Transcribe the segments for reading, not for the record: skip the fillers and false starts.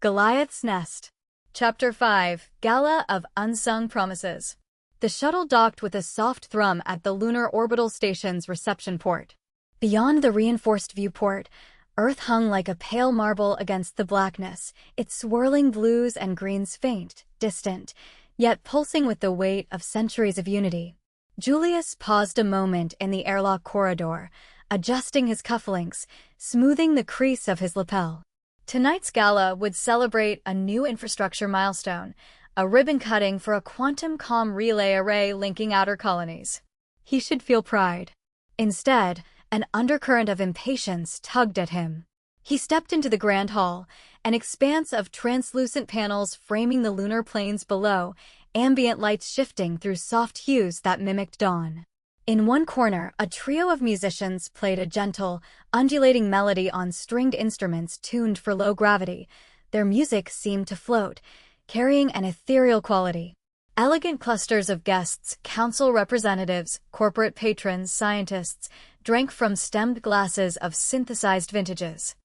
Goliath's Nest. Chapter 5, Gala of Unsung Promises. The shuttle docked with a soft thrum at the Lunar Orbital Station's reception port. Beyond the reinforced viewport, Earth hung like a pale marble against the blackness, its swirling blues and greens faint, distant, yet pulsing with the weight of centuries of unity. Julius paused a moment in the airlock corridor, adjusting his cufflinks, smoothing the crease of his lapel. Tonight's gala would celebrate a new infrastructure milestone, a ribbon cutting for a quantum comm relay array linking outer colonies. He should feel pride. Instead, an undercurrent of impatience tugged at him. He stepped into the grand hall, an expanse of translucent panels framing the lunar plains below, ambient lights shifting through soft hues that mimicked dawn. In one corner, a trio of musicians played a gentle, undulating melody on stringed instruments tuned for low gravity. Their music seemed to float, carrying an ethereal quality. Elegant clusters of guests, council representatives, corporate patrons, scientists, drank from stemmed glasses of synthesized vintages.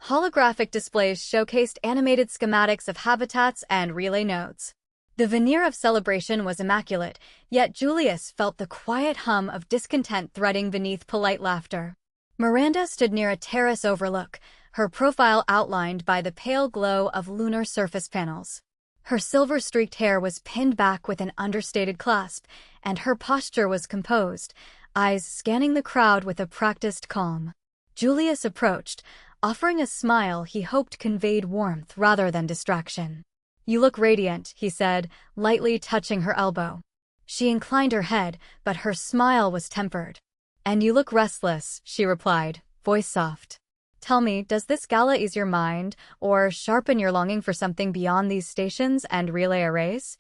Holographic displays showcased animated schematics of habitats and relay nodes. The veneer of celebration was immaculate, yet Julius felt the quiet hum of discontent threading beneath polite laughter. Miranda stood near a terrace overlook, her profile outlined by the pale glow of lunar surface panels. Her silver-streaked hair was pinned back with an understated clasp, and her posture was composed, eyes scanning the crowd with a practiced calm. Julius approached, offering a smile he hoped conveyed warmth rather than distraction. "You look radiant," he said, lightly touching her elbow. She inclined her head, but her smile was tempered. "And you look restless," she replied, voice soft. "Tell me, does this gala ease your mind, or sharpen your longing for something beyond these stations and relay arrays?"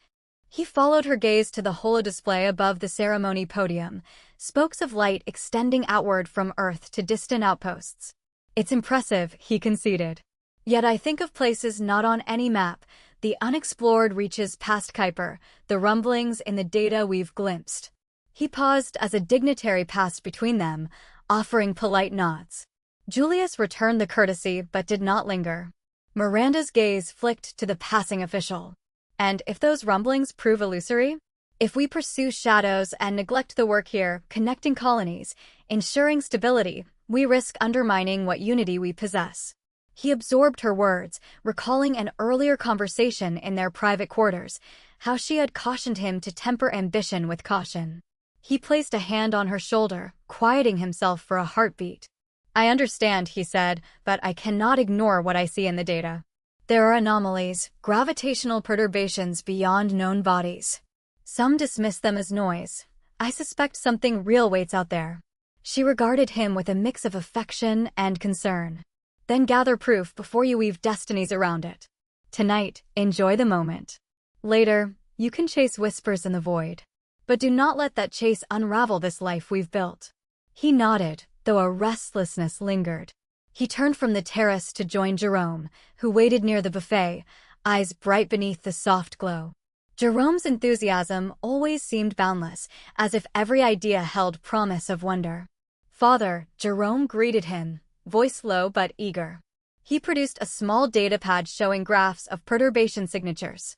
He followed her gaze to the holodisplay above the ceremony podium, spokes of light extending outward from Earth to distant outposts. "It's impressive," he conceded. "Yet I think of places not on any map, the unexplored reaches past Kuiper, the rumblings in the data we've glimpsed." He paused as a dignitary passed between them, offering polite nods. Julius returned the courtesy but did not linger. Miranda's gaze flicked to the passing official. "And if those rumblings prove illusory? If we pursue shadows and neglect the work here, connecting colonies, ensuring stability, we risk undermining what unity we possess." He absorbed her words, recalling an earlier conversation in their private quarters, how she had cautioned him to temper ambition with caution. He placed a hand on her shoulder, quieting himself for a heartbeat. "I understand," he said, "but I cannot ignore what I see in the data. There are anomalies, gravitational perturbations beyond known bodies. Some dismiss them as noise. I suspect something real waits out there." She regarded him with a mix of affection and concern. "Then gather proof before you weave destinies around it. Tonight, enjoy the moment. Later, you can chase whispers in the void. But do not let that chase unravel this life we've built." He nodded, though a restlessness lingered. He turned from the terrace to join Jerome, who waited near the buffet, eyes bright beneath the soft glow. Jerome's enthusiasm always seemed boundless, as if every idea held promise of wonder. "Father," Jerome greeted him, voice low but eager. He produced a small datapad showing graphs of perturbation signatures.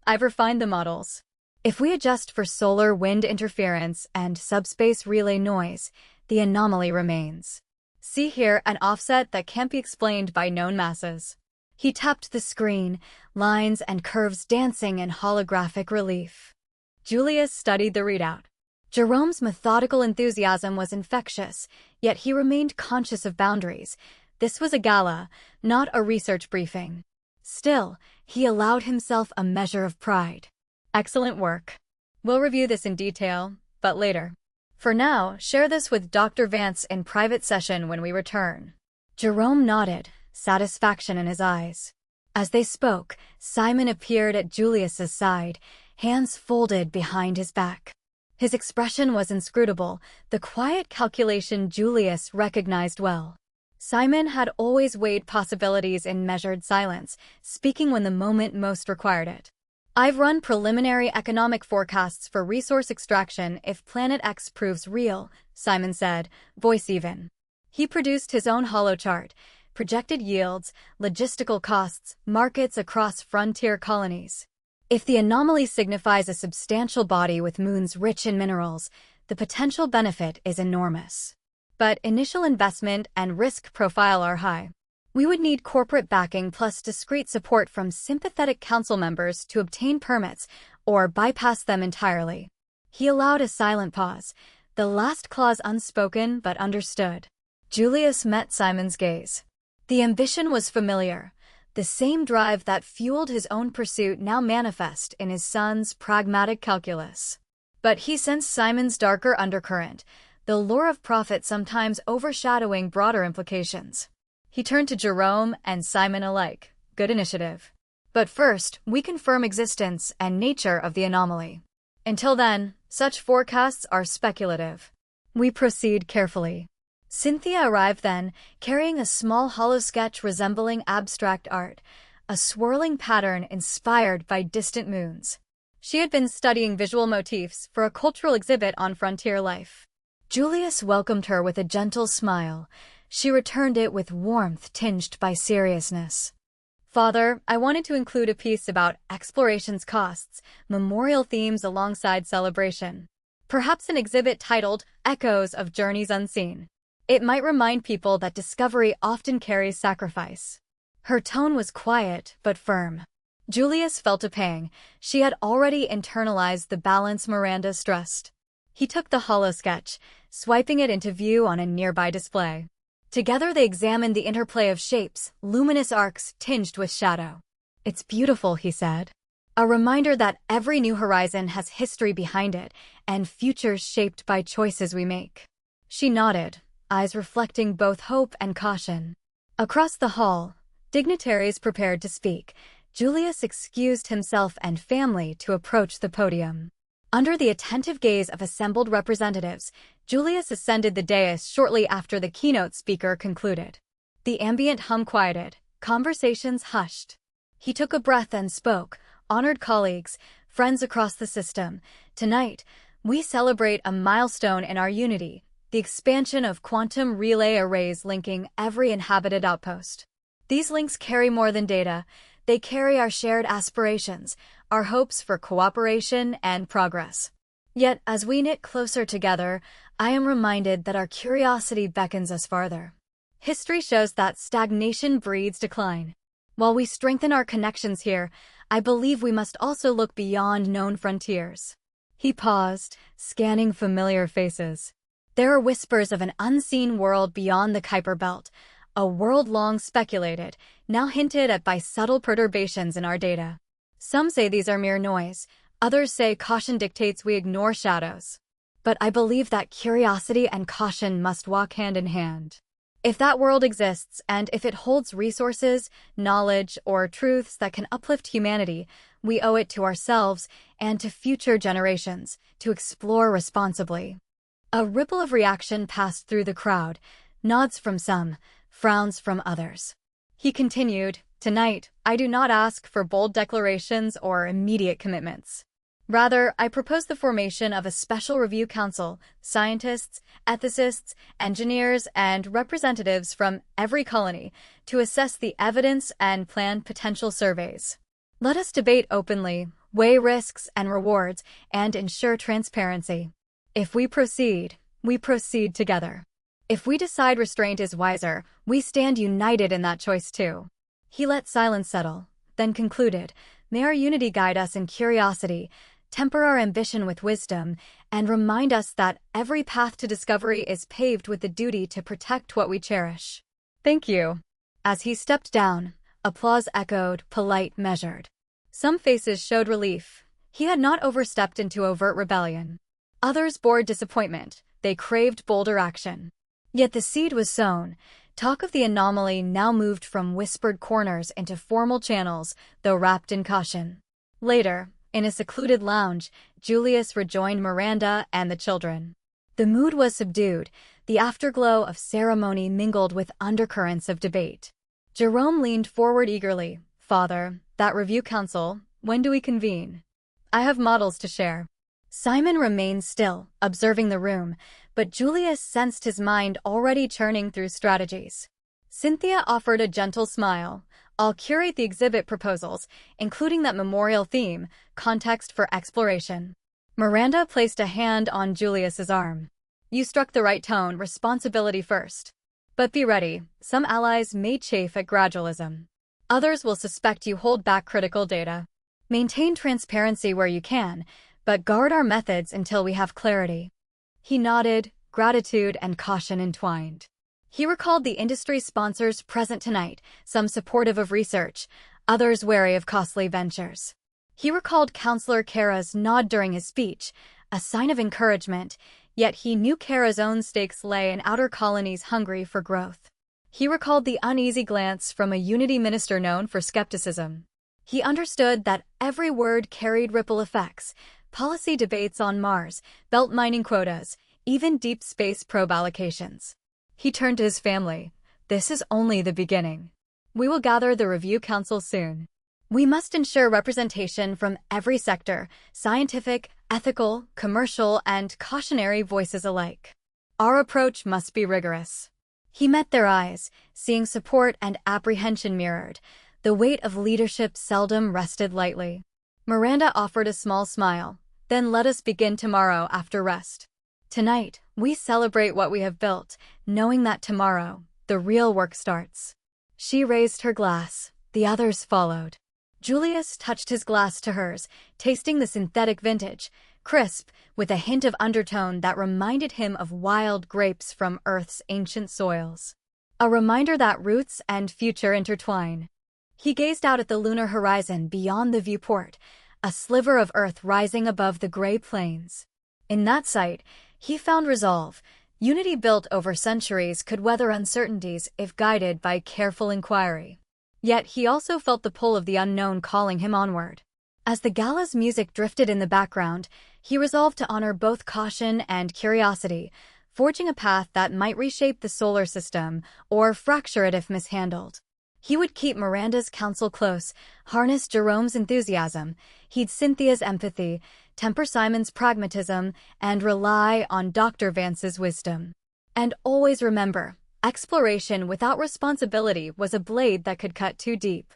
"I've refined the models. If we adjust for solar wind interference and subspace relay noise, the anomaly remains. See here an offset that can't be explained by known masses." He tapped the screen, lines and curves dancing in holographic relief. Julius studied the readout. Jerome's methodical enthusiasm was infectious, yet he remained conscious of boundaries. This was a gala, not a research briefing. Still, he allowed himself a measure of pride. "Excellent work. We'll review this in detail, but later. For now, share this with Dr. Vance in private session when we return." Jerome nodded, satisfaction in his eyes. As they spoke, Simon appeared at Julius's side, hands folded behind his back. His expression was inscrutable, the quiet calculation Julius recognized well. Simon had always weighed possibilities in measured silence, speaking when the moment most required it. "I've run preliminary economic forecasts for resource extraction if Planet X proves real," Simon said, voice even. He produced his own holochart, projected yields, logistical costs, markets across frontier colonies. If the anomaly signifies a substantial body with moons rich in minerals, the potential benefit is enormous. But initial investment and risk profile are high. We would need corporate backing plus discreet support from sympathetic council members to obtain permits or bypass them entirely. He allowed a silent pause, the last clause unspoken but understood. Julius met Simon's gaze. The ambition was familiar. The same drive that fueled his own pursuit now manifest in his son's pragmatic calculus. But he sensed Simon's darker undercurrent, the lure of profit sometimes overshadowing broader implications. He turned to Jerome and Simon alike. Good initiative. But first, we confirm existence and nature of the anomaly. Until then, such forecasts are speculative. We proceed carefully. Cynthia arrived then, carrying a small hollow sketch resembling abstract art, a swirling pattern inspired by distant moons. She had been studying visual motifs for a cultural exhibit on frontier life. Julius welcomed her with a gentle smile. She returned it with warmth tinged by seriousness. Father, I wanted to include a piece about exploration's costs, memorial themes alongside celebration. Perhaps an exhibit titled Echoes of Journeys Unseen. It might remind people that discovery often carries sacrifice. Her tone was quiet but firm. Julius felt a pang. She had already internalized the balance Miranda stressed. He took the hollow sketch, swiping it into view on a nearby display. Together they examined the interplay of shapes, luminous arcs tinged with shadow. It's beautiful, he said. A reminder that every new horizon has history behind it, and futures shaped by choices we make. She nodded, eyes reflecting both hope and caution. Across the hall, dignitaries prepared to speak. Julius excused himself and family to approach the podium. Under the attentive gaze of assembled representatives, Julius ascended the dais shortly after the keynote speaker concluded. The ambient hum quieted, conversations hushed. He took a breath and spoke. Honored colleagues, friends across the system, tonight, we celebrate a milestone in our unity, the expansion of quantum relay arrays linking every inhabited outpost. These links carry more than data. They carry our shared aspirations, our hopes for cooperation and progress. Yet, as we knit closer together, I am reminded that our curiosity beckons us farther. History shows that stagnation breeds decline. While we strengthen our connections here, I believe we must also look beyond known frontiers. He paused, scanning familiar faces. There are whispers of an unseen world beyond the Kuiper belt, a world long speculated, now hinted at by subtle perturbations in our data. Some say these are mere noise, others say caution dictates we ignore shadows. But I believe that curiosity and caution must walk hand in hand. If that world exists, and if it holds resources, knowledge, or truths that can uplift humanity, we owe it to ourselves and to future generations to explore responsibly. A ripple of reaction passed through the crowd, nods from some, frowns from others. He continued, "Tonight, I do not ask for bold declarations or immediate commitments. Rather, I propose the formation of a special review council, scientists, ethicists, engineers, and representatives from every colony to assess the evidence and plan potential surveys. Let us debate openly, weigh risks and rewards, and ensure transparency. If we proceed together. If we decide restraint is wiser, we stand united in that choice too." He let silence settle, then concluded, "May our unity guide us in curiosity, temper our ambition with wisdom, and remind us that every path to discovery is paved with the duty to protect what we cherish." "Thank you." As he stepped down, applause echoed, polite, measured. Some faces showed relief. He had not overstepped into overt rebellion. Others bore disappointment. They craved bolder action. Yet the seed was sown. Talk of the anomaly now moved from whispered corners into formal channels, though wrapped in caution. Later, in a secluded lounge, Julius rejoined Miranda and the children. The mood was subdued, the afterglow of ceremony mingled with undercurrents of debate. Jerome leaned forward eagerly. "Father, that review council, when do we convene? I have models to share." Simon remained still, observing the room, but Julius sensed his mind already churning through strategies. Cynthia offered a gentle smile. I'll curate the exhibit proposals, including that memorial theme, context for exploration. Miranda placed a hand on Julius's arm. You struck the right tone, responsibility first. But be ready, some allies may chafe at gradualism. Others will suspect you hold back critical data. Maintain transparency where you can, but guard our methods until we have clarity. He nodded, gratitude and caution entwined. He recalled the industry sponsors present tonight, some supportive of research, others wary of costly ventures. He recalled Counselor Kara's nod during his speech, a sign of encouragement, yet he knew Kara's own stakes lay in outer colonies hungry for growth. He recalled the uneasy glance from a Unity minister known for skepticism. He understood that every word carried ripple effects, policy debates on Mars, belt mining quotas, even deep space probe allocations. He turned to his family. This is only the beginning. We will gather the review council soon. We must ensure representation from every sector, scientific, ethical, commercial, and cautionary voices alike. Our approach must be rigorous. He met their eyes, seeing support and apprehension mirrored. The weight of leadership seldom rested lightly. Miranda offered a small smile. Then let us begin tomorrow after rest. Tonight, we celebrate what we have built, knowing that tomorrow, the real work starts. She raised her glass. The others followed. Julius touched his glass to hers, tasting the synthetic vintage, crisp, with a hint of undertone that reminded him of wild grapes from Earth's ancient soils. A reminder that roots and future intertwine. He gazed out at the lunar horizon beyond the viewport, a sliver of Earth rising above the gray plains. In that sight, he found resolve. Unity built over centuries could weather uncertainties if guided by careful inquiry. Yet he also felt the pull of the unknown calling him onward. As the gala's music drifted in the background, he resolved to honor both caution and curiosity, forging a path that might reshape the solar system or fracture it if mishandled. He would keep Miranda's counsel close, harness Jerome's enthusiasm, heed Cynthia's empathy, temper Simon's pragmatism, and rely on Dr. Vance's wisdom. And always remember, exploration without responsibility was a blade that could cut too deep.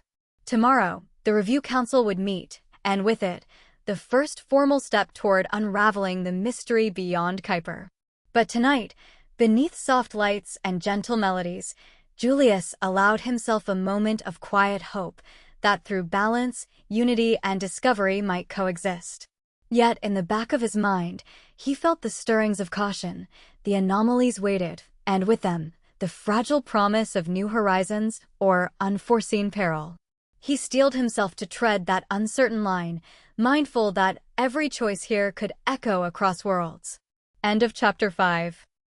Tomorrow, the Review Council would meet, and with it, the first formal step toward unraveling the mystery beyond Kuiper. But tonight, beneath soft lights and gentle melodies, Julius allowed himself a moment of quiet hope that through balance, unity, and discovery might coexist. Yet in the back of his mind, he felt the stirrings of caution. The anomalies waited, and with them, the fragile promise of new horizons or unforeseen peril. He steeled himself to tread that uncertain line, mindful that every choice here could echo across worlds. End of Chapter 5.